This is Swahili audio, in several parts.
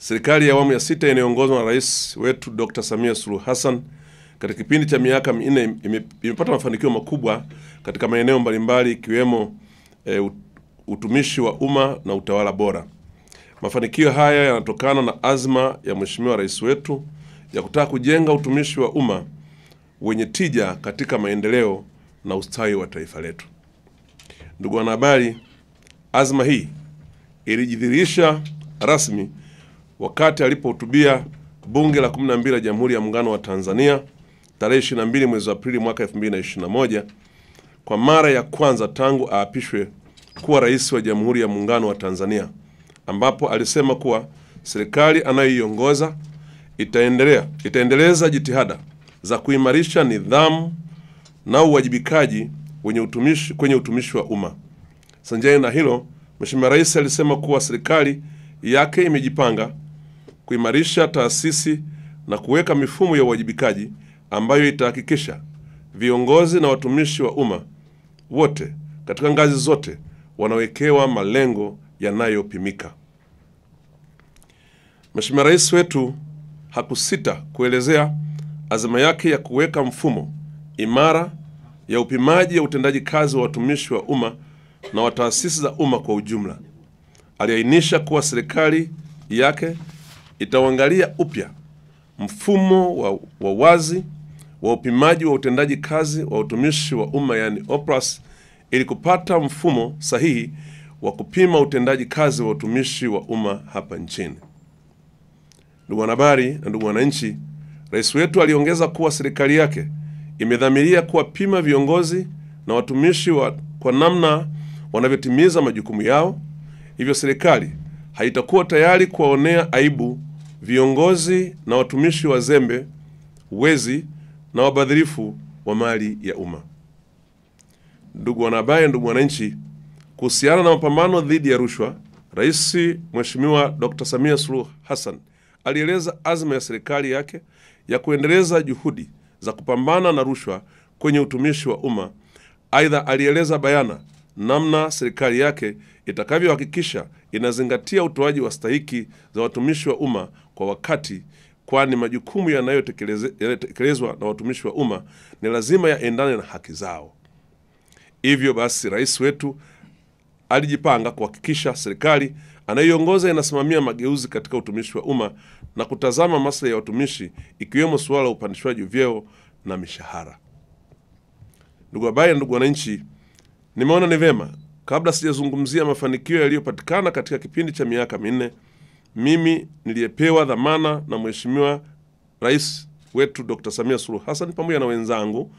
Serikali ya awamu ya 6 inayoongozwa na Rais wetu Dr. Samia Suluhu Hassan katika kipindi cha miaka minne imepata mafanikio makubwa katika maeneo mbalimbali ikiwemo utumishi wa umma na utawala bora. Mafanikio haya yanatokana na azma ya Mheshimiwa Rais wetu ya kutaka kujenga utumishi wa umma wenye tija katika maendeleo na ustawi wa taifa letu. Ndugu wanahabari, azma hii ilijidhihirisha rasmi wakati alipohutubia Bunge la 12 la Jamhuri ya Muungano wa Tanzania tarehe 22 mwezi wa Aprili mwaka 2021 kwa mara ya kwanza tangu aapishwe kuwa rais wa Jamhuri ya Muungano wa Tanzania, ambapo alisema kuwa serikali anayoiongoza itaendeleza jitihada za kuimarisha nidhamu na uwajibikaji kwenye utumishi wa umma. Sanjari na hilo, Mheshimiwa Rais alisema kuwa serikali yake imejipanga kuimarisha taasisi na kuweka mifumo ya uwajibikaji ambayo itahakikisha viongozi na watumishi wa umma wote katika ngazi zote wanawekewa malengo yanayopimika. Mheshimiwa Rais wetu hakusita kuelezea azma yake ya kuweka mfumo imara ya upimaji ya utendaji kazi wa watumishi wa umma na wa taasisi za umma kwa ujumla. Aliainisha kuwa serikali yake itaangalia upya mfumo wa wazi wa upimaji wa utendaji kazi wa utumishi wa umma yani OPRAS ili kupata mfumo sahihi wa kupima utendaji kazi wa utumishi wa umma hapa nchini. Ndugu wanahabari na ndugu wananchi, Rais wetu aliongeza kuwa serikali yake imedhamiria kuwapima viongozi na watumishi kwa namna wanavyotimiza majukumu yao. Hivyo serikali haitakuwa tayari kuwaonea aibu viongozi na watumishi wazembe, wezi na wabadhirifu wa mali ya umma. Ndugu wanahabari, ndugu wananchi, kuhusiana na mapambano dhidi ya rushwa, Rais Mheshimiwa Dr. Samia Suluhu Hassan alieleza azma ya serikali yake ya kuendeleza juhudi za kupambana na rushwa kwenye utumishi wa umma. Aidha, alieleza bayana namna serikali yake itakavyohakikisha inazingatia utoaji wa stahiki za watumishi wa umma kwa wakati, kwani majukumu yanayotekelezwa na watumishi wa umma ni lazima yaendane na haki zao. Hivyo basi, Rais wetu alijipanga kuhakikisha serikali anayoiongoza inasimamia mageuzi katika utumishi wa umma na kutazama maslahi ya watumishi ikiwemo suala la upandishwaji vyeo na mishahara. Ndugu habari, ndugu wananchi, nimeona ni vema kabla sijazungumzia mafanikio yaliyopatikana katika kipindi cha miaka minne, mimi niliyepewa dhamana na Mheshimiwa Rais wetu Dr. Samia Suluhu Hassan pamoja na wenzangu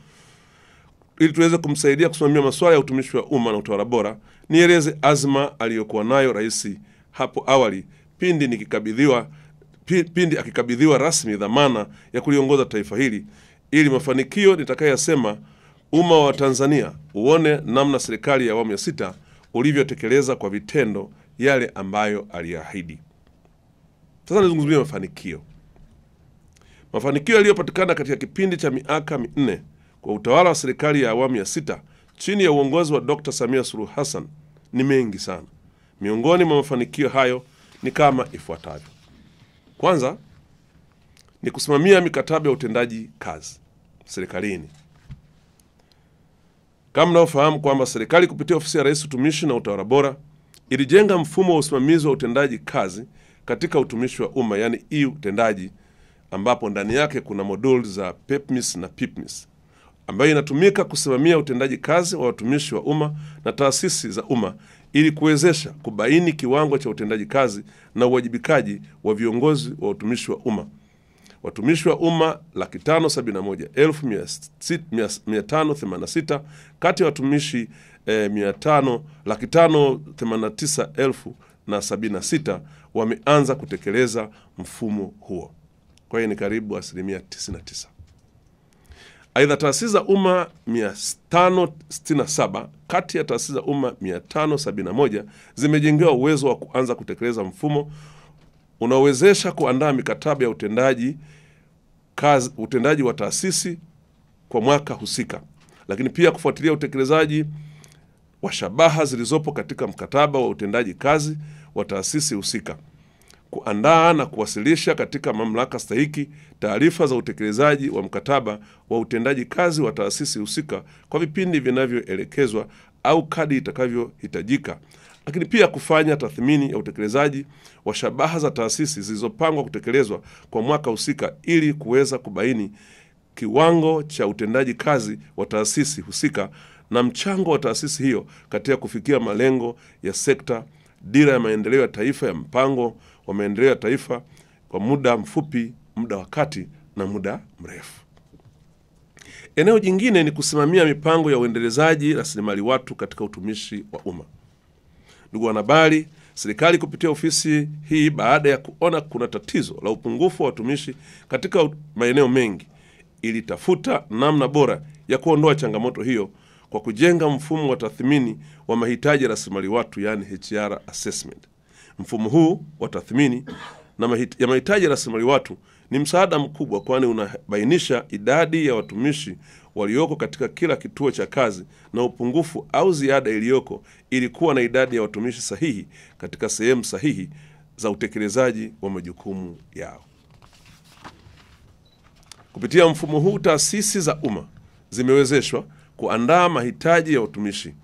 ili tuweze kumsaidia kusimamia masuala ya utumishi wa umma na utawala bora, nieleze azma aliyokuwa nayo rais hapo awali pindi akikabidhiwa rasmi dhamana ya kuliongoza taifa hili, ili mafanikio nitakayosema umma wa Tanzania uone namna serikali ya awamu ya 6 ulivyotekeleza kwa vitendo yale ambayo aliahidi. Sasa nizungumzie mafanikio. Mafanikio yaliyopatikana katika kipindi cha miaka minne kwa utawala wa serikali ya awamu ya 6 chini ya uongozi wa Dr. Samia Suluhu Hassan ni mengi sana. Miongoni mwa mafanikio hayo ni kama ifuatavyo. Kwanza ni kusimamia mikataba ya utendaji kazi serikalini. Kama mnaofahamu kwamba serikali kupitia ofisi ya Rais Utumishi na Utawala Bora ilijenga mfumo wa usimamizi wa utendaji kazi katika utumishi wa umma yani e-utendaji, ambapo ndani yake kuna moduli za PEPMIS na PIPMIS ambayo inatumika kusimamia utendaji kazi wa watumishi wa umma na taasisi za umma ili kuwezesha kubaini kiwango cha utendaji kazi na uwajibikaji wa viongozi wa utumishi wa umma. Watumishi wa umma 571,586 kati ya watumishi 589,076 wameanza kutekeleza mfumo huo. Kwa hiyo ni karibu 99%. Aidha, taasisi za umma 567 kati ya taasisi za umma 571 zimejengewa uwezo wa kuanza kutekeleza mfumo unaowezesha kuandaa mikataba ya utendaji wa taasisi kwa mwaka husika, lakini pia kufuatilia utekelezaji wa shabaha zilizopo katika mkataba wa utendaji kazi wa taasisi husika. kuandaa na kuwasilisha katika mamlaka stahiki taarifa za utekelezaji wa mkataba wa utendaji kazi wa taasisi husika kwa vipindi vinavyoelekezwa au kadri itakavyohitajika, lakini pia kufanya tathmini ya utekelezaji wa shabaha za taasisi zilizopangwa kutekelezwa kwa mwaka husika ili kuweza kubaini kiwango cha utendaji kazi wa taasisi husika na mchango wa taasisi hiyo katika kufikia malengo ya sekta, dira ya maendeleo ya taifa ya mpango wa maendeleo ya taifa kwa muda mfupi, muda wa kati na muda mrefu. Eneo jingine ni kusimamia mipango ya uendelezaji rasilimali watu katika utumishi wa umma. Ndugu wanahabari, serikali kupitia ofisi hii, baada ya kuona kuna tatizo la upungufu wa watumishi katika maeneo mengi, ilitafuta namna bora ya kuondoa changamoto hiyo kwa kujenga mfumo wa tathmini wa mahitaji ya rasilimali watu, yani HR assessment. Mfumo huu wa tathmini ya mahitaji ya rasilimali watu ni msaada mkubwa, kwani unabainisha idadi ya watumishi walioko katika kila kituo cha kazi na upungufu au ziada iliyoko ili kuwa na idadi ya watumishi sahihi katika sehemu sahihi za utekelezaji wa majukumu yao. Kupitia mfumo huu, taasisi za umma zimewezeshwa kuandaa mahitaji ya watumishi.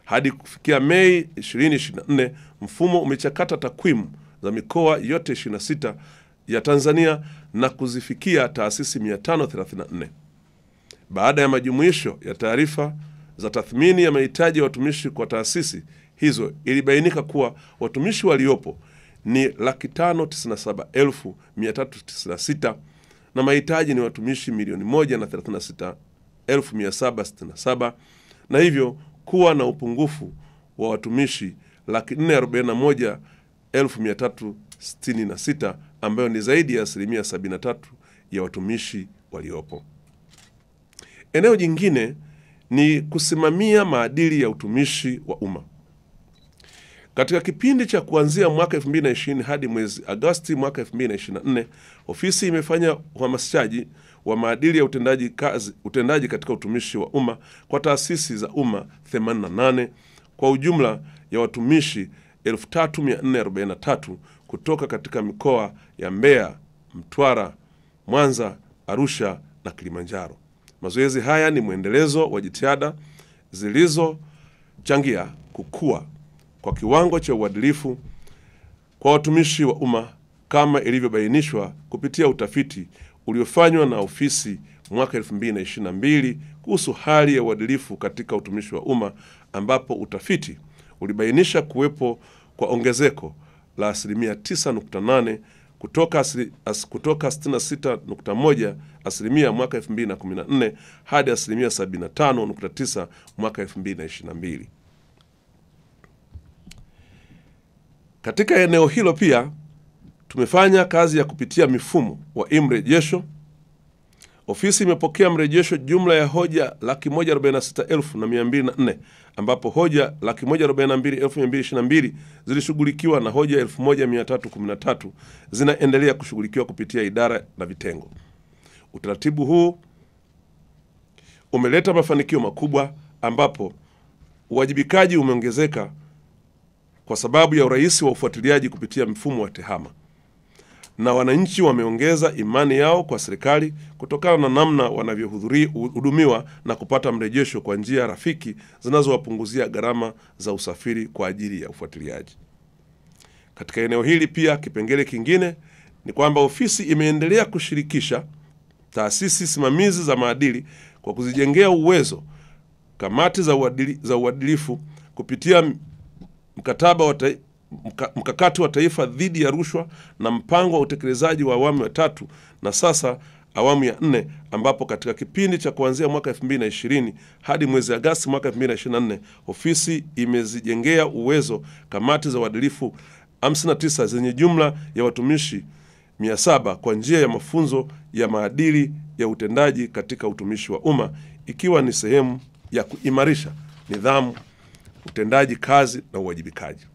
Hadi kufikia Mei 2024, mfumo umechakata takwimu za mikoa yote 26 ya Tanzania na kuzifikia taasisi 534. Baada ya majumuisho ya taarifa za tathmini ya mahitaji ya watumishi kwa taasisi hizo, ilibainika kuwa watumishi waliopo ni 597,396 na mahitaji ni watumishi 1,136,767, na hivyo kuwa na upungufu wa watumishi 441,366 ambayo ni zaidi ya 73% ya watumishi waliopo. Eneo jingine ni kusimamia maadili ya utumishi wa umma. Katika kipindi cha kuanzia mwaka 2020 hadi mwezi Agosti mwaka 2024, ofisi imefanya uhamasishaji wa maadili ya utendaji katika utumishi wa umma kwa taasisi za umma 88 kwa ujumla ya watumishi 3,443 kutoka katika mikoa ya Mbeya, Mtwara, Mwanza, Arusha na Kilimanjaro. Mazoezi haya ni mwendelezo wa jitihada zilizochangia kukua kwa kiwango cha uadilifu kwa watumishi wa umma kama ilivyobainishwa kupitia utafiti uliofanywa na ofisi mwaka 2022 kuhusu hali ya uadilifu katika utumishi wa umma, ambapo utafiti ulibainisha kuwepo kwa ongezeko la 9.8% kutoka 66.1% mwaka 2014 hadi 75.9% mwaka 2022. Katika eneo hilo pia tumefanya kazi ya kupitia mifumo wa mrejesho. Ofisi imepokea mrejesho jumla ya hoja 146,204 ambapo hoja 142,222 zilishughulikiwa na hoja 1,313 zinaendelea kushughulikiwa kupitia idara na vitengo. Utaratibu huu umeleta mafanikio makubwa, ambapo uwajibikaji umeongezeka kwa sababu ya urahisi wa ufuatiliaji kupitia mfumo wa TEHAMA, na wananchi wameongeza imani yao kwa serikali kutokana na namna wanavyohudumiwa na kupata mrejesho kwa njia rafiki zinazowapunguzia gharama za usafiri kwa ajili ya ufuatiliaji. Katika eneo hili pia, kipengele kingine ni kwamba ofisi imeendelea kushirikisha taasisi simamizi za maadili kwa kuzijengea uwezo kamati za uadilifu kupitia mkakati wa taifa dhidi ya rushwa na mpango wa utekelezaji wa awamu ya 3 na sasa awamu ya 4, ambapo katika kipindi cha kuanzia mwaka 2020 hadi mwezi Agosti mwaka 2024 ofisi imezijengea uwezo kamati za uadilifu 59 zenye jumla ya watumishi 700 kwa njia ya mafunzo ya maadili ya utendaji katika utumishi wa umma, ikiwa ni sehemu ya kuimarisha nidhamu, utendaji kazi na uwajibikaji.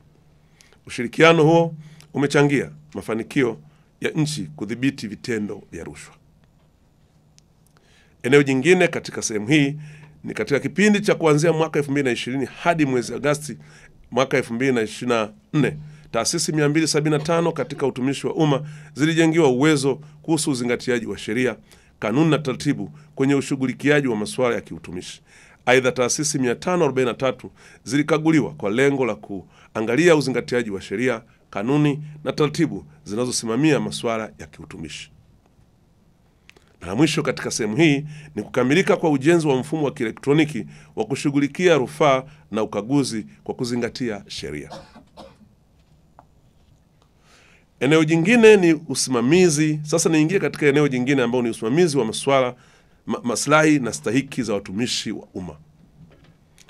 Ushirikiano huo umechangia mafanikio ya nchi kudhibiti vitendo vya rushwa. Eneo jingine katika sehemu hii ni katika kipindi cha kuanzia mwaka 2020 hadi mwezi Agosti mwaka 2024, taasisi 275 katika utumishi wa umma zilijengiwa uwezo kuhusu uzingatiaji wa sheria, kanuni na taratibu kwenye ushughulikiaji wa masuala ya kiutumishi. Aidha, taasisi 543 zilikaguliwa kwa lengo la kuangalia uzingatiaji wa sheria, kanuni na taratibu zinazosimamia masuala ya kiutumishi. Na mwisho katika sehemu hii ni kukamilika kwa ujenzi wa mfumo wa kielektroniki wa kushughulikia rufaa na ukaguzi kwa kuzingatia sheria. Eneo jingine ni usimamizi. Sasa niingie katika eneo jingine ambao ni usimamizi wa masuala maslahi na stahiki za watumishi wa umma.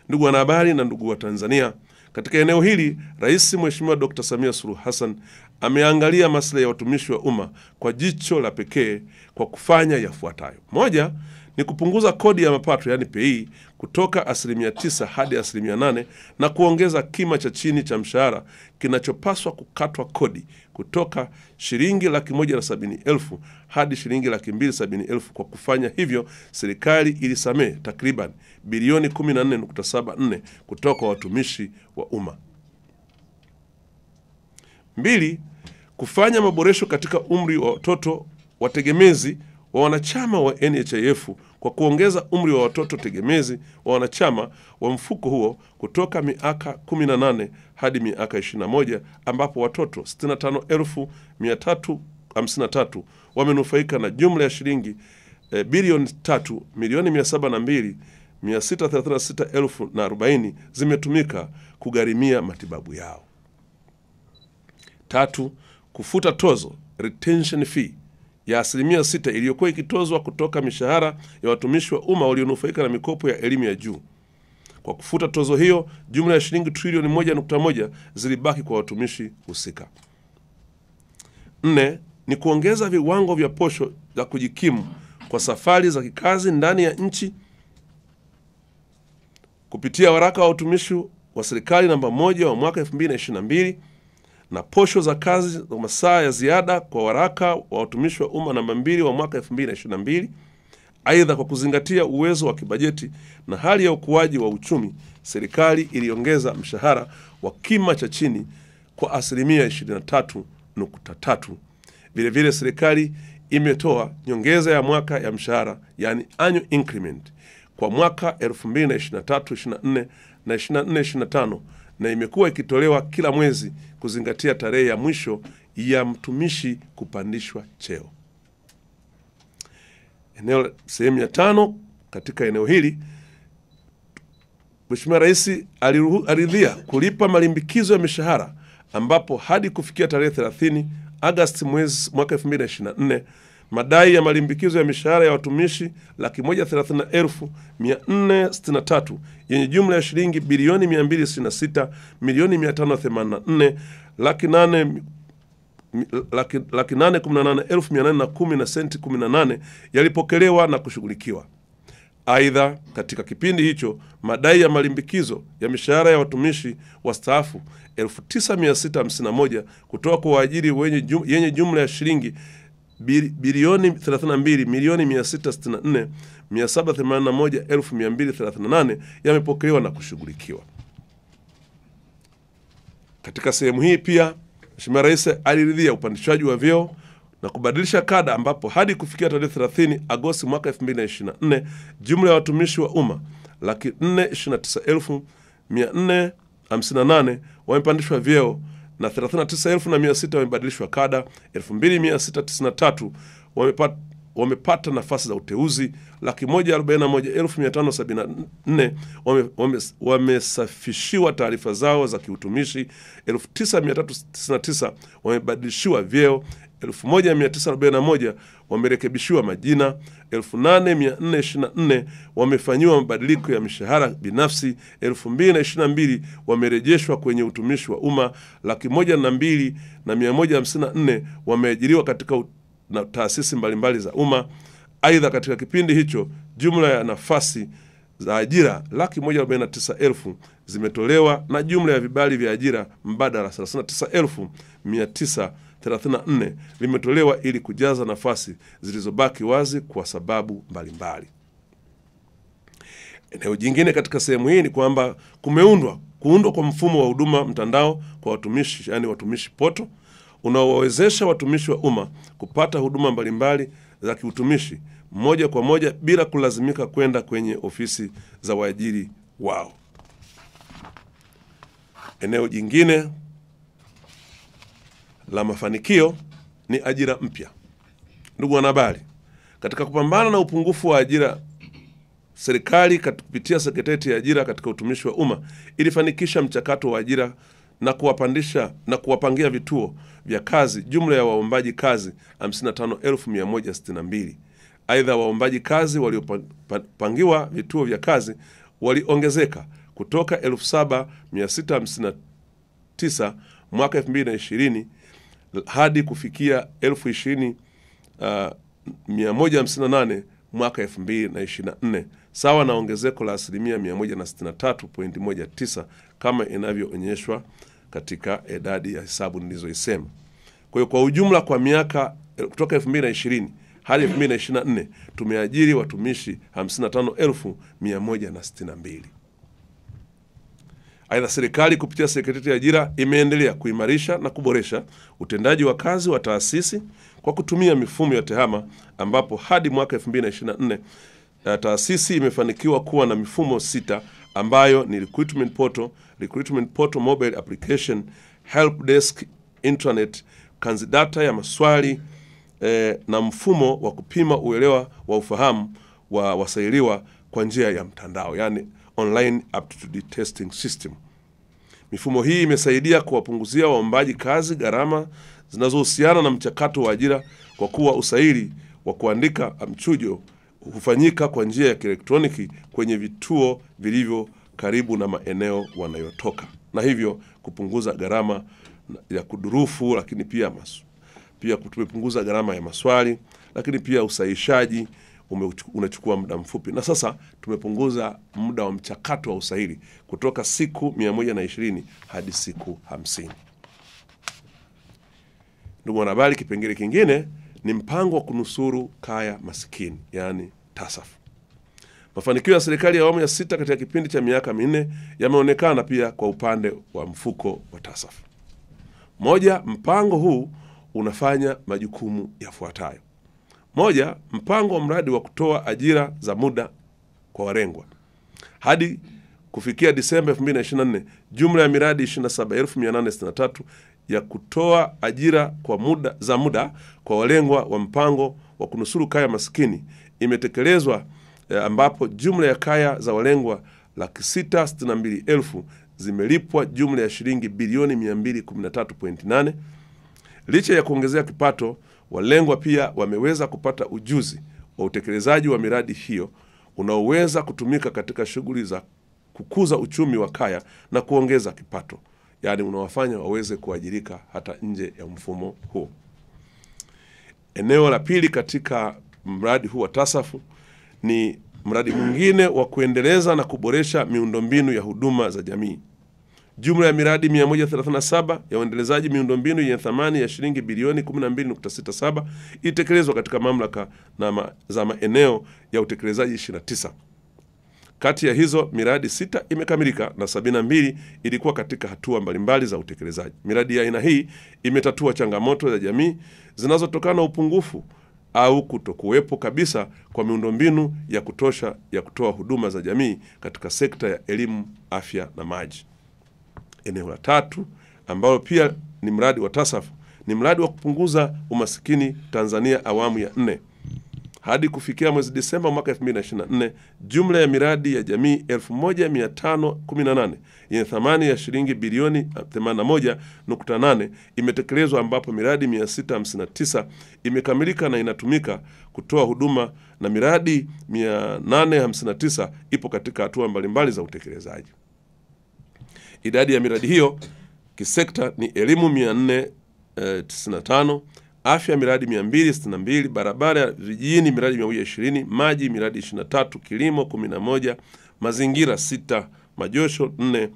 Ndugu wanahabari na ndugu wa Tanzania, katika eneo hili Rais Mheshimiwa Dr. Samia Suluhu Hassan ameangalia maslahi ya watumishi wa umma kwa jicho la pekee kwa kufanya yafuatayo. Moja ni kupunguza kodi ya mapato yani PAYE kutoka 9% hadi 8% na kuongeza kima cha chini cha mshahara kinachopaswa kukatwa kodi kutoka Sh170,000 hadi Sh270,000. Kwa kufanya hivyo, serikali ilisamehe takriban bilioni 14.74 kutoka kwa watumishi wa umma. 2. Kufanya maboresho katika umri wa watoto wategemezi wa wanachama wa NHIF kwa kuongeza umri wa watoto tegemezi wa wanachama wa mfuko huo kutoka miaka 18 hadi miaka 21, ambapo watoto 65,353 wamenufaika na jumla ya shilingi bilioni 3,702,636,040 zimetumika kugharimia matibabu yao. 3. Kufuta tozo retention fee ya 6% iliyokuwa ikitozwa kutoka mishahara ya watumishi wa umma walionufaika na mikopo ya elimu ya juu. Kwa kufuta tozo hiyo, jumla ya shilingi trilioni 1.1 zilibaki kwa watumishi husika. 4. Ni kuongeza viwango vya posho za kujikimu kwa safari za kikazi ndani ya nchi kupitia waraka wa utumishi wa serikali namba 1 wa mwaka 2022 na posho za kazi za masaa ya ziada kwa waraka wa watumishi wa umma namba 2 wa mwaka 2022. Aidha, kwa kuzingatia uwezo wa kibajeti na hali ya ukuaji wa uchumi, serikali iliongeza mshahara wa kima cha chini kwa 23.3%. Vile vile serikali imetoa nyongeza ya mwaka ya mshahara yani annual increment kwa mwaka 2023-24 na 24-25 na imekuwa ikitolewa kila mwezi kuzingatia tarehe ya mwisho ya mtumishi kupandishwa cheo. Sehemu ya 5 katika eneo hili, Mheshimiwa Rais aliridhia kulipa malimbikizo ya mishahara ambapo hadi kufikia tarehe 30 Agosti mwaka 2024 madai ya malimbikizo ya mishahara ya watumishi 130,463 yenye jumla ya shilingi bilioni 266,518,818,818 na senti 18 yalipokelewa na kushughulikiwa. Aidha, katika kipindi hicho madai ya malimbikizo ya mishahara ya watumishi wastaafu 9,651 kutoka kwa waajiri yenye jumla ya shilingi bilioni 32,664,781,238 yamepokelewa na kushughulikiwa. Katika sehemu hii pia Mheshimiwa Rais aliridhia upandishaji wa vyeo na kubadilisha kada ambapo hadi kufikia tarehe 30 Agosti mwaka 2024 jumla ya watumishi wa umma 429,458 wamepandishwa vyeo na 39,600 wamebadilishwa kada, 2,693 wamepata nafasi za uteuzi, 141,574 wamesafishiwa taarifa zao za kiutumishi, 9,399 wamebadilishiwa vyeo, 1,941 wamerekebishiwa majina, 8,424 wamefanyiwa mabadiliko ya mishahara binafsi, 2,022 wamerejeshwa kwenye utumishi wa umma, 102,154 wameajiriwa katika na taasisi mbalimbali za umma. Aidha, katika kipindi hicho jumla ya nafasi za ajira 149,000 zimetolewa na jumla ya vibali vya ajira mbadala 39,934 vimetolewa ili kujaza nafasi zilizobaki wazi kwa sababu mbalimbali. Eneo jingine katika sehemu hii ni kwamba kumeundwa Kuundwa kwa mfumo wa huduma mtandao kwa watumishi, yani watumishi poto, unaowawezesha watumishi wa umma kupata huduma mbalimbali za kiutumishi moja kwa moja bila kulazimika kwenda kwenye ofisi za waajiri wao. Eneo jingine la mafanikio ni ajira mpya. Ndugu wanahabari, katika kupambana na upungufu wa ajira, serikali kupitia Sekretarieti ya Ajira katika Utumishi wa Umma ilifanikisha mchakato wa ajira na kuwapangia vituo vya kazi jumla ya waombaji kazi 55,162. Aidha, waombaji kazi waliopangiwa vituo vya kazi waliongezeka kutoka 7,659 mwaka 2020 hadi kufikia 20,158 mwaka 2024, sawa na ongezeko la 163.19 kama inavyoonyeshwa katika idadi ya hesabu nilizoisema. Kwa hiyo kwa ujumla kwa miaka kutoka 2020 hadi 2024 tumeajiri watumishi 55,162. Aidha, serikali kupitia Sekretarieti ya Ajira imeendelea kuimarisha na kuboresha utendaji wa kazi wa taasisi kwa kutumia mifumo ya tehama, ambapo hadi mwaka 2024 taasisi imefanikiwa kuwa na mifumo 6 ambayo ni Recruitment Portal Mobile Application, Help Desk, Intranet, kanzidata ya maswali na mfumo wa kupima uelewa wa ufahamu wa wasailiwa kwa njia ya mtandao, yani Online Aptitude Testing System. Mifumo hii imesaidia kuwapunguzia waombaji kazi gharama zinazohusiana na mchakato wa ajira, kwa kuwa usaili wa kuandika mchujo hufanyika kwa njia ya kielektroniki kwenye vituo vilivyo karibu na maeneo wanayotoka, na hivyo kupunguza gharama ya kudurufu, lakini pia tumepunguza gharama ya maswali, lakini pia usahihishaji unachukua muda mfupi, na sasa tumepunguza muda wa mchakato wa usaili kutoka siku 120 hadi siku 50. Ndugu wanahabari, kipengele kingine ni mpango wa kunusuru kaya masikini, yani TASAF. Mafanikio ya serikali ya awamu ya 6 katika kipindi cha miaka 4 yameonekana pia kwa upande wa mfuko wa TASAF. Moja, mpango huu unafanya majukumu yafuatayo. Moja, mpango wa mradi wa kutoa ajira za muda kwa walengwa. Hadi kufikia Disemba 2024, jumla ya miradi 27,863 ya kutoa ajira za muda kwa walengwa wa mpango wa kunusuru kaya maskini imetekelezwa, ambapo jumla ya kaya za walengwa 662,000 zimelipwa jumla ya shilingi bilioni 213.8. Licha ya kuongezea kipato, walengwa pia wameweza kupata ujuzi wa utekelezaji wa miradi hiyo unaoweza kutumika katika shughuli za kukuza uchumi wa kaya na kuongeza kipato, yani unawafanya waweze kuajirika hata nje ya mfumo huo. Eneo la pili katika mradi huu wa TASAF ni mradi mwingine wa kuendeleza na kuboresha miundombinu ya huduma za jamii. Jumla ya miradi 137 ya uendelezaji miundombinu yenye thamani ya shilingi bilioni 12.67 itekelezwa katika mamlaka za maeneo ya utekelezaji 29. Kati ya hizo miradi 6 imekamilika na 72 ilikuwa katika hatua mbalimbali za utekelezaji. Miradi ya aina hii imetatua changamoto za jamii zinazotokana na upungufu au kutokuwepo kabisa kwa miundombinu ya kutosha ya kutoa huduma za jamii katika sekta ya elimu, afya na maji. Eneo la tatu ambalo pia ni mradi wa TASAF ni mradi wa kupunguza umasikini Tanzania awamu ya 4. Hadi kufikia mwezi Disemba mwaka 2024, jumla ya miradi ya jamii 1,518 yenye thamani ya shilingi bilioni 81.8 imetekelezwa, ambapo miradi 659 imekamilika na inatumika kutoa huduma na miradi 859 ipo katika hatua mbalimbali za utekelezaji. Idadi ya miradi hiyo kisekta ni elimu 495, afya miradi 262, barabara ya vijijini miradi 120, maji miradi 23, kilimo 11, mazingira 6, majosho 4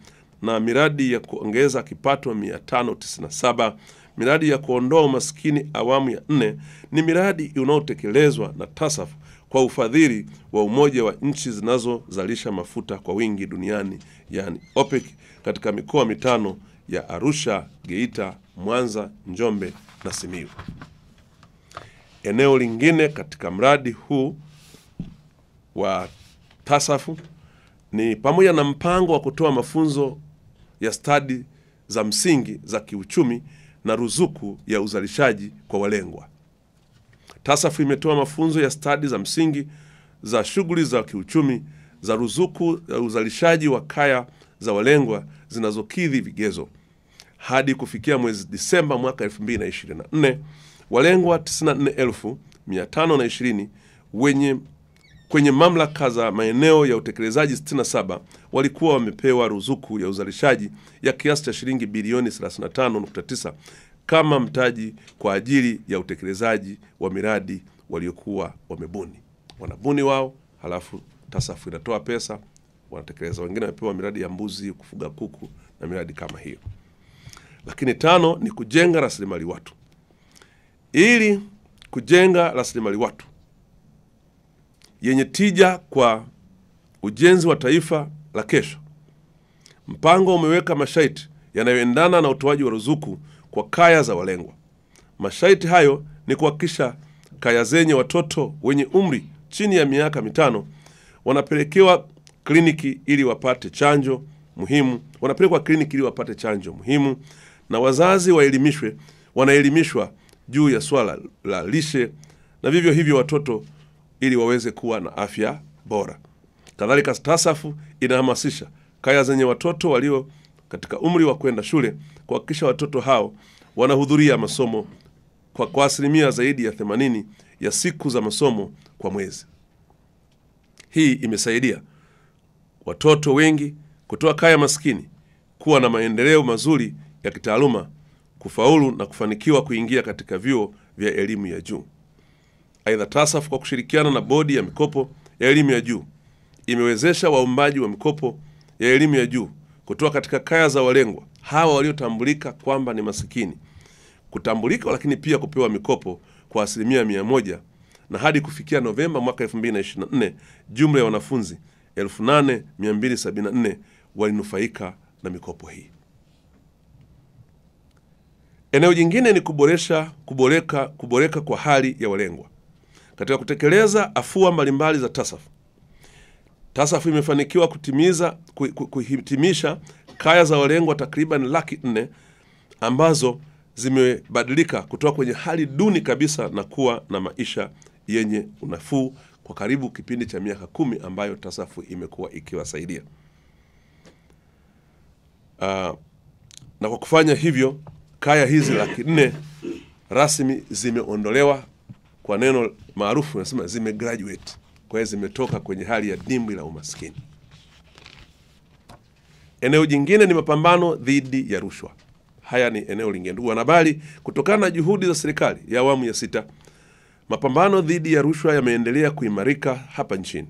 na miradi ya kuongeza kipato 597. Miradi ya kuondoa umaskini awamu ya 4 ni miradi unaotekelezwa na TASAF kwa ufadhili wa Umoja wa Nchi Zinazozalisha Mafuta kwa Wingi Duniani, yani OPEC, katika mikoa mitano ya Arusha, Geita, Mwanza, Njombe na Simiyu. Eneo lingine katika mradi huu wa TASAF ni pamoja na mpango wa kutoa mafunzo ya stadi za msingi za kiuchumi na ruzuku ya uzalishaji kwa walengwa. TASAF imetoa mafunzo ya stadi za msingi za shughuli za kiuchumi za ruzuku ya uzalishaji wa kaya za walengwa zinazokidhi vigezo. Hadi kufikia mwezi Disemba mwaka 2024, walengwa 94,520 kwenye mamlaka za maeneo ya utekelezaji 67 walikuwa wamepewa ruzuku ya uzalishaji ya kiasi cha shilingi bilioni 35.9 kama mtaji kwa ajili ya utekelezaji wa miradi waliokuwa wamebuni. Wanabuni wao, halafu TASAF inatoa pesa, wanatekeleza. Wengine wamepewa miradi ya mbuzi, kufuga kuku na miradi kama hiyo. Lakini 5 ni kujenga rasilimali watu. Ili kujenga rasilimali watu yenye tija kwa ujenzi wa taifa la kesho, mpango umeweka masharti yanayoendana na utoaji wa ruzuku kwa kaya za walengwa. Masharti hayo ni kuhakikisha kaya zenye watoto wenye umri chini ya miaka 5 wanapelekwa kliniki ili wapate chanjo muhimu, na wazazi wanaelimishwa juu ya swala la lishe, na vivyo hivyo watoto ili waweze kuwa na afya bora. Kadhalika, TASAF inahamasisha kaya zenye watoto walio katika umri wa kwenda shule kuhakikisha watoto hao wanahudhuria masomo kwa asilimia zaidi ya 80 ya siku za masomo kwa mwezi. Hii imesaidia watoto wengi kutoka kaya maskini kuwa na maendeleo mazuri ya kitaaluma, kufaulu na kufanikiwa kuingia katika vyuo vya elimu ya juu. Aidha, TASAF kwa kushirikiana na Bodi ya Mikopo ya Elimu ya Juu imewezesha waombaji wa mikopo ya elimu ya juu kutoka katika kaya za walengwa hawa waliotambulika kwamba ni masikini kutambulika, lakini pia kupewa mikopo kwa asilimia 100, na hadi kufikia Novemba mwaka 2024 jumla ya wanafunzi 8,274 walinufaika na mikopo hii. Eneo jingine ni kuboreka kwa hali ya walengwa. Katika kutekeleza afua mbalimbali za TASAF imefanikiwa kuhitimisha kaya za walengwa takriban 400,000 ambazo zimebadilika kutoka kwenye hali duni kabisa na kuwa na maisha yenye unafuu kwa karibu kipindi cha miaka 10 ambayo TASAF imekuwa ikiwasaidia. Na kwa kufanya hivyo, kaya hizi 400,000 rasmi zimeondolewa, kwa neno maarufu nasema zimegraduate. Kwa hiyo zimetoka kwenye hali ya dimbwi la umaskini. Eneo jingine ni mapambano dhidi ya rushwa. Haya ni eneo lingine. Ndugu wanahabari, kutokana na juhudi za serikali ya awamu ya 6, mapambano dhidi ya rushwa yameendelea kuimarika hapa nchini.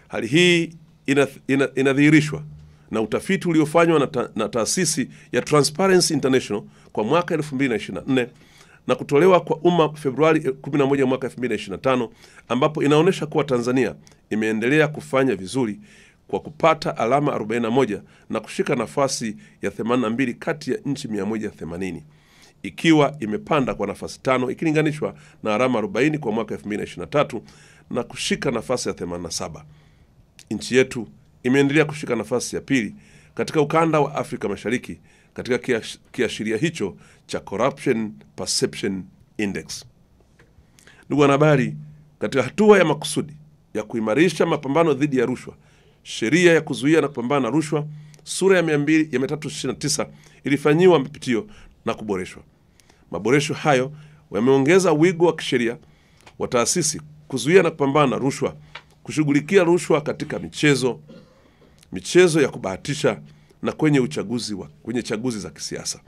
Hali hii inadhihirishwa na utafiti uliofanywa na taasisi ya Transparency International kwa mwaka 2024 na kutolewa kwa umma Februari 11 mwaka 2025, ambapo inaonyesha kuwa Tanzania imeendelea kufanya vizuri kwa kupata alama 41 na kushika nafasi ya 82 kati ya nchi 180, ikiwa imepanda kwa nafasi 5 ikilinganishwa na alama 40 kwa mwaka 2023 na kushika nafasi ya 87. Nchi yetu imeendelea kushika nafasi ya 2 katika ukanda wa Afrika Mashariki katika kiashiria hicho cha Corruption Perception Index. Ndugu wanahabari, katika hatua ya makusudi ya kuimarisha mapambano dhidi ya rushwa, sheria ya kuzuia na kupambana na rushwa sura ya 329 ilifanyiwa mapitio na kuboreshwa. Maboresho hayo yameongeza wigo wa kisheria wa taasisi kuzuia na kupambana na rushwa, kushughulikia rushwa katika michezo ya kubahatisha na kwenye chaguzi za kisiasa.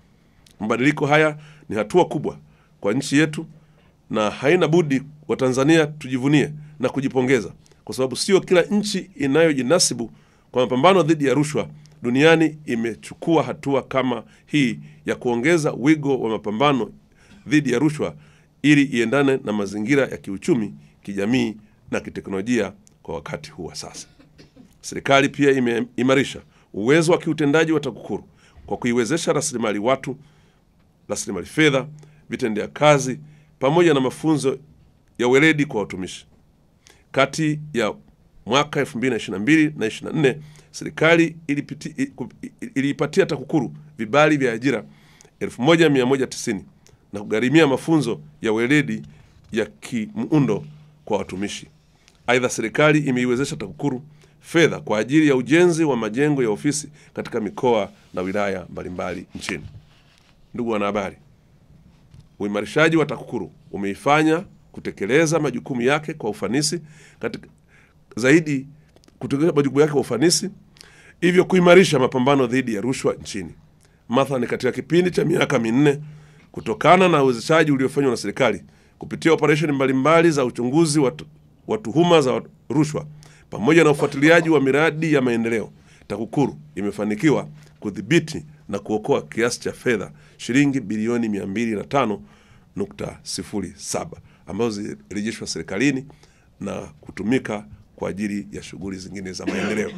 Mabadiliko haya ni hatua kubwa kwa nchi yetu na haina budi wa Tanzania tujivunie na kujipongeza, kwa sababu sio kila nchi inayojinasibu kwa mapambano dhidi ya rushwa duniani imechukua hatua kama hii ya kuongeza wigo wa mapambano dhidi ya rushwa ili iendane na mazingira ya kiuchumi, kijamii na kiteknolojia kwa wakati huu wa sasa. Serikali pia imeimarisha uwezo wa kiutendaji wa TAKUKURU kwa kuiwezesha rasilimali watu, rasilimali fedha, vitendea kazi pamoja na mafunzo ya weledi kwa watumishi. Kati ya mwaka 2022 na 2024, serikali iliipatia TAKUKURU vibali vya ajira 1190 na kugharimia mafunzo ya weledi ya kimuundo kwa watumishi. Aidha, serikali imeiwezesha TAKUKURU fedha kwa ajili ya ujenzi wa majengo ya ofisi katika mikoa na wilaya mbalimbali nchini. Ndugu wanahabari, uimarishaji wa TAKUKURU umeifanya kutekeleza majukumu yake kwa ufanisi hivyo kuimarisha mapambano dhidi ya rushwa nchini. Mathalan, katika kipindi cha miaka 4 kutokana na uwezeshaji uliofanywa na serikali kupitia operesheni mbalimbali za uchunguzi wa tuhuma za rushwa pamoja na ufuatiliaji wa miradi ya maendeleo, TAKUKURU imefanikiwa kudhibiti na kuokoa kiasi cha fedha shilingi bilioni 205.07 ambazo zilirejeshwa serikalini na kutumika kwa ajili ya shughuli zingine za maendeleo.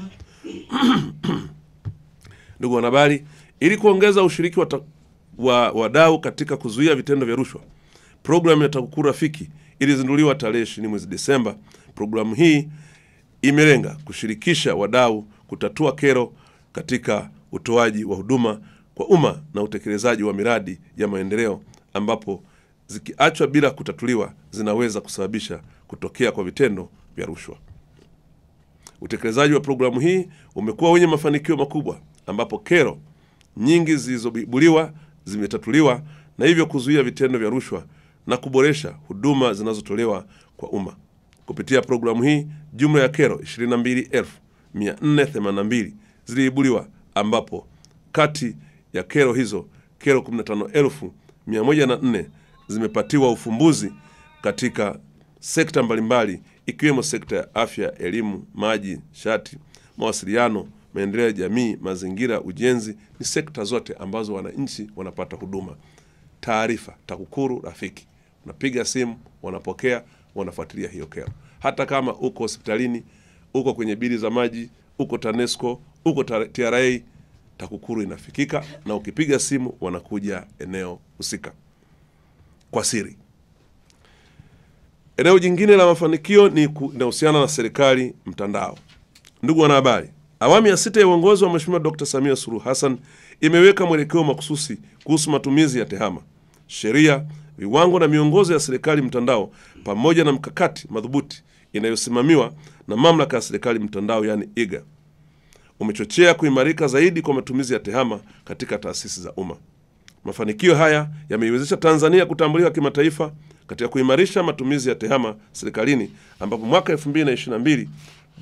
Ndugu wanahabari, ili kuongeza ushiriki wa wadau katika kuzuia vitendo vya rushwa, programu ya TAKUKURU Rafiki ilizinduliwa tarehe 20 mwezi Desemba. Programu hii imelenga kushirikisha wadau kutatua kero katika utoaji wa huduma kwa umma na utekelezaji wa miradi ya maendeleo, ambapo zikiachwa bila kutatuliwa zinaweza kusababisha kutokea kwa vitendo vya rushwa. Utekelezaji wa programu hii umekuwa wenye mafanikio makubwa, ambapo kero nyingi zilizoibuliwa zimetatuliwa na hivyo kuzuia vitendo vya rushwa na kuboresha huduma zinazotolewa kwa umma. Kupitia programu hii, jumla ya kero 22,482 ziliibuliwa, ambapo kati ya kero hizo kero 15,104 zimepatiwa ufumbuzi katika sekta mbalimbali, ikiwemo sekta ya afya, elimu, maji, nishati, mawasiliano, maendeleo ya jamii, mazingira, ujenzi. Ni sekta zote ambazo wananchi wanapata huduma. Taarifa TAKUKURU Rafiki, unapiga simu, wanapokea, wanafuatilia hiyo kero. Hata kama uko hospitalini, uko kwenye bili za maji, uko TANESCO, uko TRA, TAKUKURU inafikika, na ukipiga simu wanakuja eneo husika kwa siri. Eneo jingine la mafanikio ni kuhusiana na serikali mtandao. Ndugu wanahabari, awamu ya 6 ya uongozi wa Mheshimiwa Dr. Samia Suluhu Hassan imeweka mwelekeo makususi kuhusu matumizi ya TEHAMA, sheria, viwango na miongozo ya serikali mtandao, pamoja na mkakati madhubuti inayosimamiwa na mamlaka ya serikali mtandao, yani IGA. Umechochea kuimarika zaidi kwa matumizi ya TEHAMA katika taasisi za umma. Mafanikio haya yameiwezesha Tanzania kutambuliwa kimataifa katika kuimarisha matumizi ya TEHAMA serikalini, ambapo mwaka 2022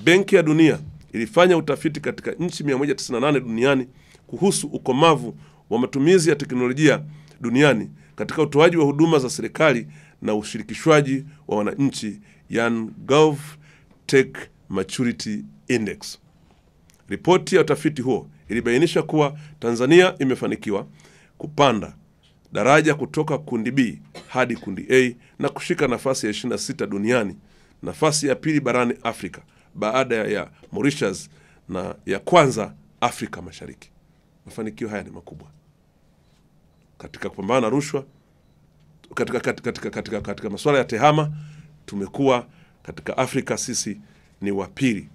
Benki ya Dunia ilifanya utafiti katika nchi 198 duniani kuhusu ukomavu wa matumizi ya teknolojia duniani katika utoaji wa huduma za serikali na ushirikishwaji wa wananchi, yani GovTech Maturity Index. Ripoti ya utafiti huo ilibainisha kuwa Tanzania imefanikiwa kupanda daraja kutoka kundi B hadi kundi A na kushika nafasi ya 26 duniani, nafasi ya pili barani Afrika baada ya Mauritius na ya kwanza Afrika Mashariki. Mafanikio haya ni makubwa katika kupambana na rushwa. Katika masuala ya TEHAMA tumekuwa katika Afrika, sisi ni wa pili.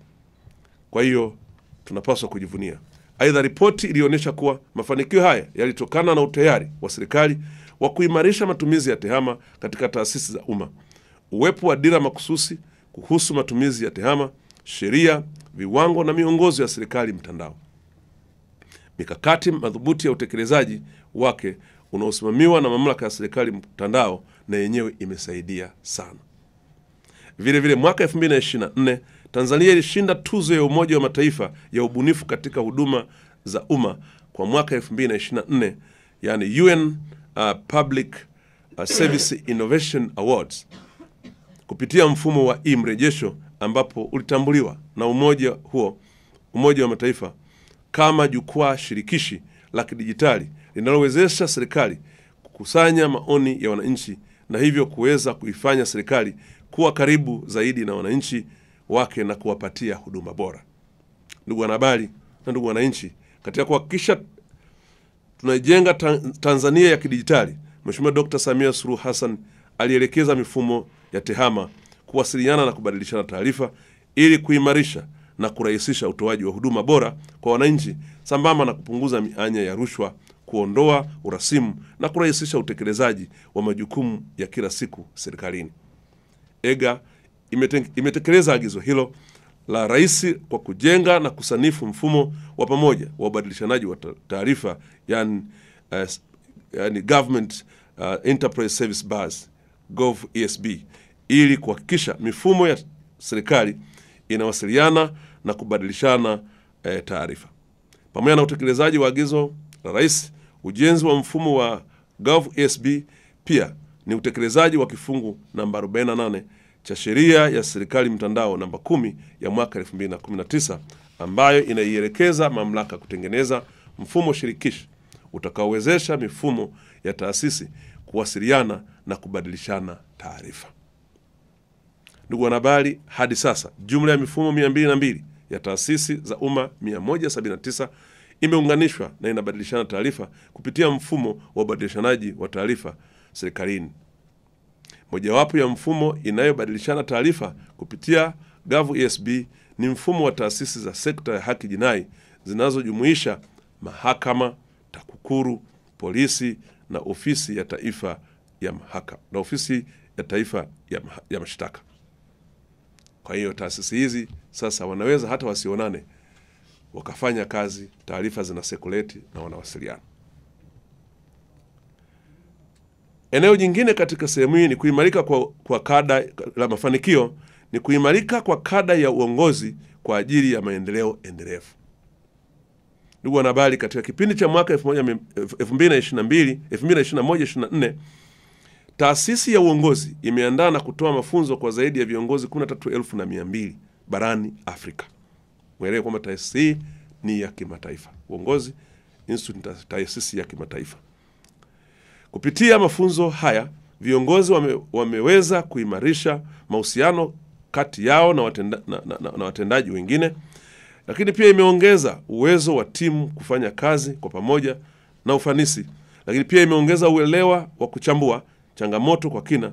Kwa hiyo tunapaswa kujivunia. Aidha, ripoti ilionyesha kuwa mafanikio haya yalitokana na utayari wa serikali wa kuimarisha matumizi ya TEHAMA katika taasisi za umma, uwepo wa dira makususi kuhusu matumizi ya TEHAMA, sheria, viwango na miongozo ya serikali mtandao. Mikakati madhubuti ya utekelezaji wake unaosimamiwa na mamlaka ya serikali mtandao na yenyewe imesaidia sana. Vile vile mwaka 2024 Tanzania ilishinda tuzo ya Umoja wa Mataifa ya ubunifu katika huduma za umma kwa mwaka 2024, yani UN Public Service Innovation Awards, kupitia mfumo wa mrejesho, ambapo ulitambuliwa na Umoja wa Mataifa kama jukwaa shirikishi la kidijitali linalowezesha serikali kukusanya maoni ya wananchi na hivyo kuweza kuifanya serikali kuwa karibu zaidi na wananchi wake na kuwapatia huduma bora. Ndugu wanahabari na ndugu wananchi, katika kuhakikisha tunaijenga Tanzania ya kidijitali, Mheshimiwa Dr. Samia Suluhu Hassan alielekeza mifumo ya TEHAMA kuwasiliana na kubadilishana taarifa ili kuimarisha na kurahisisha utoaji wa huduma bora kwa wananchi, sambamba na kupunguza mianya ya rushwa, kuondoa urasimu na kurahisisha utekelezaji wa majukumu ya kila siku serikalini. EGA imetekeleza agizo hilo la Rais kwa kujenga na kusanifu mfumo wa pamoja wa ubadilishanaji wa taarifa, yani Government Enterprise Service Bus (GovESB), ili kuhakikisha mifumo ya serikali inawasiliana na kubadilishana taarifa. Pamoja na utekelezaji wa agizo la Rais, ujenzi wa mfumo wa GovESB pia ni utekelezaji wa kifungu namba 48 cha Sheria ya Serikali Mtandao namba 10 ya mwaka 2019, ambayo inaielekeza mamlaka kutengeneza mfumo shirikishi utakaowezesha mifumo ya taasisi kuwasiliana na kubadilishana taarifa. Ndugu wanahabari, hadi sasa jumla ya mifumo 202 ya taasisi za umma 179 imeunganishwa na inabadilishana taarifa kupitia mfumo wa ubadilishanaji wa taarifa serikalini. Mojawapo ya mfumo inayobadilishana taarifa kupitia GovESB ni mfumo wa taasisi za sekta ya haki jinai zinazojumuisha mahakama, TAKUKURU, polisi na ofisi ya taifa ya mahakama na ofisi ya taifa ya mashtaka. Kwa hiyo taasisi hizi sasa wanaweza hata wasionane wakafanya kazi, taarifa zina circulate na wanawasiliana. Eneo jingine katika sehemu hii ni kuimarika kwa kada la mafanikio, ni kuimarika kwa kada ya uongozi kwa ajili ya maendeleo endelevu. Ndugu wanahabari, katika kipindi cha mwaka 2021-2024 taasisi ya uongozi imeandaa na kutoa mafunzo kwa zaidi ya viongozi 13,200 barani Afrika. Mwelewe kwamba taasisi hii ni ya kimataifa. Uongozi Institute ni taasisi ya kimataifa. Kupitia mafunzo haya, viongozi wameweza kuimarisha mahusiano kati yao na watendaji wengine, lakini pia imeongeza uwezo wa timu kufanya kazi kwa pamoja na ufanisi, lakini pia imeongeza uelewa wa kuchambua changamoto kwa kina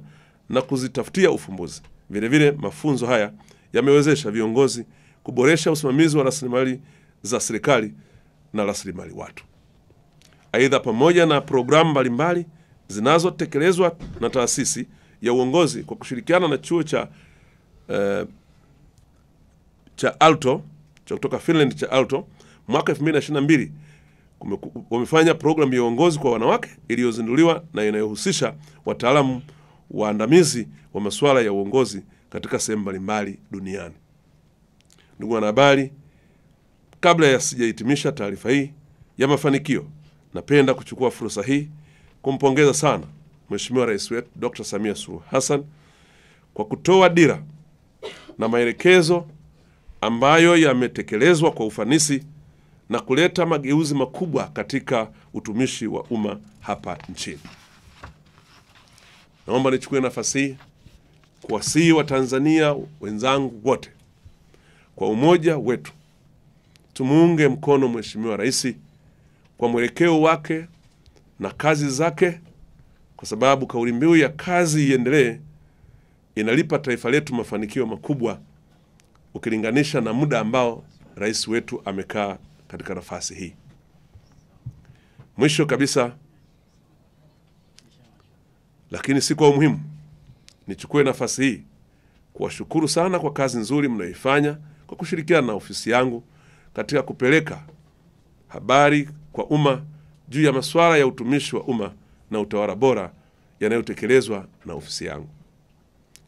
na kuzitafutia ufumbuzi. Vile vile mafunzo haya yamewezesha viongozi kuboresha usimamizi wa rasilimali za serikali na rasilimali watu. Aidha, pamoja na programu mbalimbali zinazotekelezwa na taasisi ya uongozi kwa kushirikiana na chuo cha Aalto cha kutoka Finland cha Aalto, mwaka 2022 wamefanya programu ya uongozi kwa wanawake iliyozinduliwa na inayohusisha wataalamu waandamizi wa masuala ya uongozi katika sehemu mbalimbali duniani. Ndugu wanahabari, kabla ya sijahitimisha taarifa hii ya mafanikio, napenda kuchukua fursa hii kumpongeza sana Mheshimiwa Rais wetu Dr. Samia Suluhu Hassan kwa kutoa dira na maelekezo ambayo yametekelezwa kwa ufanisi na kuleta mageuzi makubwa katika utumishi wa umma hapa nchini. Naomba nichukue nafasi hii kuwasihi Watanzania wenzangu wote, kwa umoja wetu tumuunge mkono Mheshimiwa Rais kwa mwelekeo wake na kazi zake, kwa sababu kauli mbiu ya kazi iendelee inalipa taifa letu mafanikio makubwa ukilinganisha na muda ambao rais wetu amekaa katika nafasi hii. Mwisho kabisa, lakini si kwa umuhimu, nichukue nafasi hii kuwashukuru sana kwa kazi nzuri mnayoifanya kwa kushirikiana na ofisi yangu katika kupeleka habari kwa umma juu ya masuala ya utumishi wa umma na utawala bora yanayotekelezwa na ofisi yangu.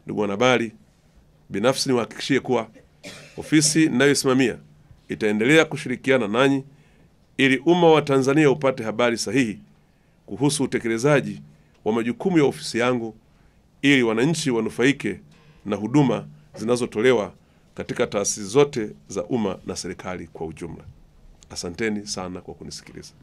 Ndugu wanahabari, binafsi niwahakikishie kuwa ofisi ninayoisimamia itaendelea kushirikiana nanyi ili umma wa Tanzania upate habari sahihi kuhusu utekelezaji wa majukumu ya ofisi yangu, ili wananchi wanufaike na huduma zinazotolewa katika taasisi zote za umma na serikali kwa ujumla. Asanteni sana kwa kunisikiliza.